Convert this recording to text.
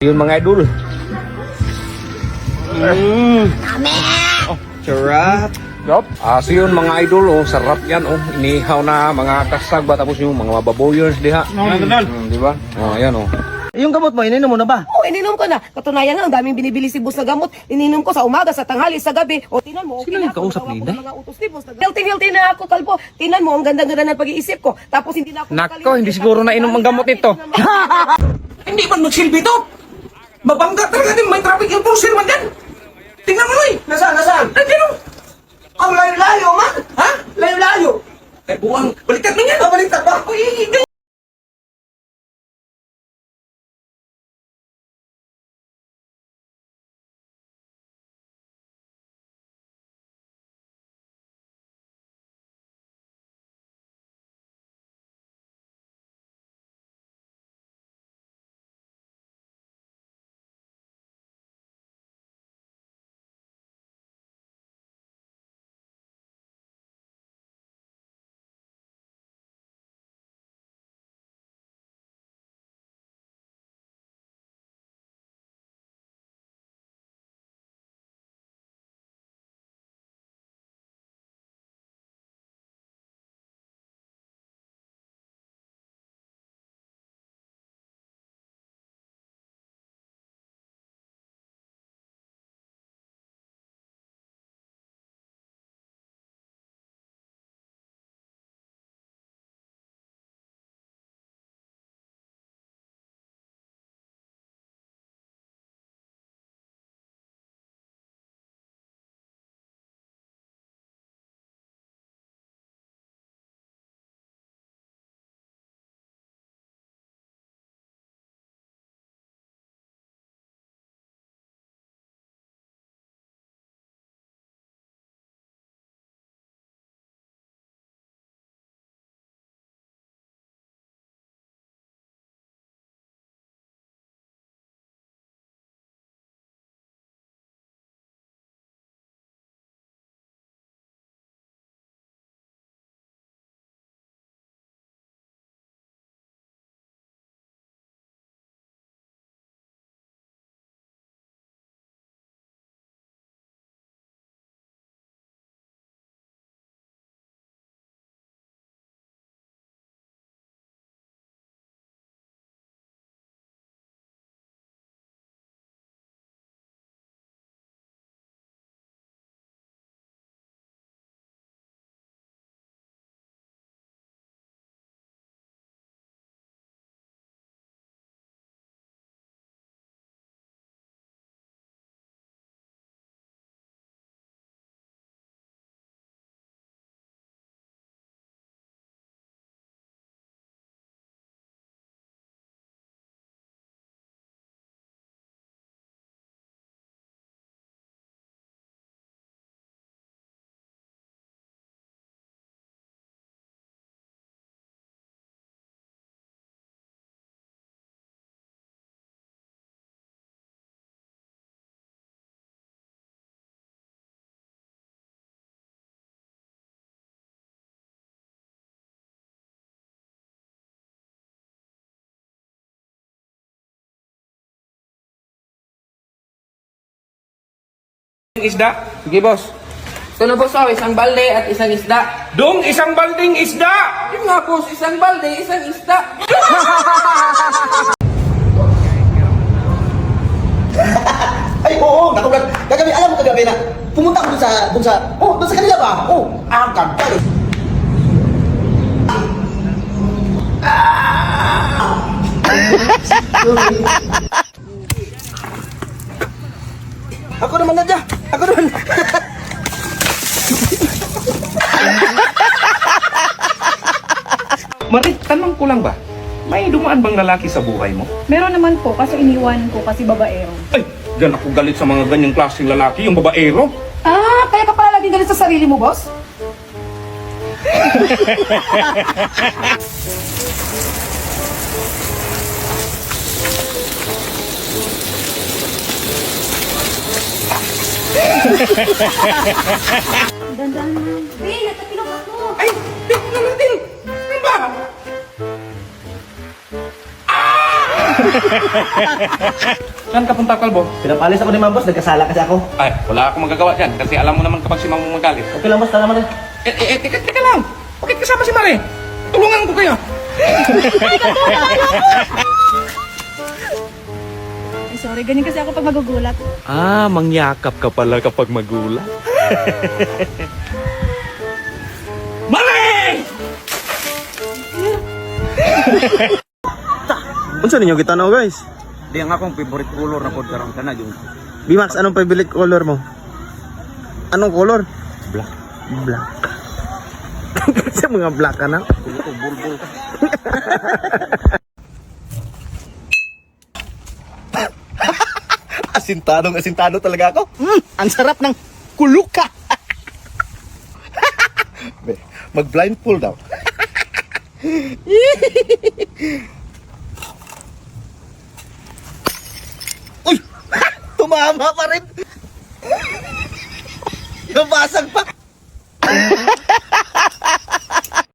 Yun mga idol. Sarap. Yup. So yun mga idol, sarap yan. Inihaw na mga kasag ba, tapos yung mga baboyers diha. Di ba? Ayan Yung gamot mo, ininom mo na ba? Oo, ininom ko na. Katunayan nga, ang daming binibili si boss na gamot. Ininom ko sa umaga, sa tanghali, sa gabi. O, tinan mo, okay Sino yung na ako. kausap Nagawa ni ko Inday? ng mga utos ni boss. Healthy na ako, kalbo. Tinan mo, ang ganda-ganda ng pag-iisip ko. Tapos hindi na ako... Nako, hindi siguro nainom ang gamot nito. Hindi man magsilbi to. Mabangga talaga din, may traffic enforcer man yan. Tingnan mo, Noy. Nasaan? Nandiyan o. Ang layo-layo, man. Ha? Layo-layo. Eh, buwang, baliktad na yan. Baliktad ba? Uy, isda. Sige boss. Ito na boss, isang balde at isang isda. Dong, isang balding isda. Yun nga boss, isang balde, isang isda. Ay, oo, nakulat. Kagabi, alam mo kagabi na pumunta ako dun sa kanila ba? Ang ganda eh. Ako naman, Nadya. Ako naman. Marit, tanong ko lang ba? May dumaan bang lalaki sa buhay mo? Meron naman po, kaso iniwan ko kasi babaero. Ay, gan ako galit sa mga ganyang klaseng lalaki, yung babaero. Ah, kaya ka pala laging galit sa sarili mo, boss? Dandan na. Hey, natapilok ako. Ay, tingnan natin. Ano ba? Saan ka punta, Kalbo? Pinapalis ako ni Ma'am Boss, nagkasala kasi ako. Ay, wala akong magagawa dyan kasi alam mo naman kapag si Mamo magalit. Okay lang boss, tara naman eh. Teka lang. Bakit kasama si Mare? Tulungan ko kayo. Ay, sorry, ganyan kasi ako pag magugulat. Ah, mangyakap ka pala kapag magulat. Mare! Unsa ninyo gitanaw guys? Di ang akong favorite color na pod karon kana yung Bimax, anong favorite color mo? Anong color? black. Black. Sa mga black ka na? Bulbul ka. Asintado talaga ako. Ang sarap ng kuluka. Mag-blindfold daw. Uy! Tumama pa rin. Nabasag pa.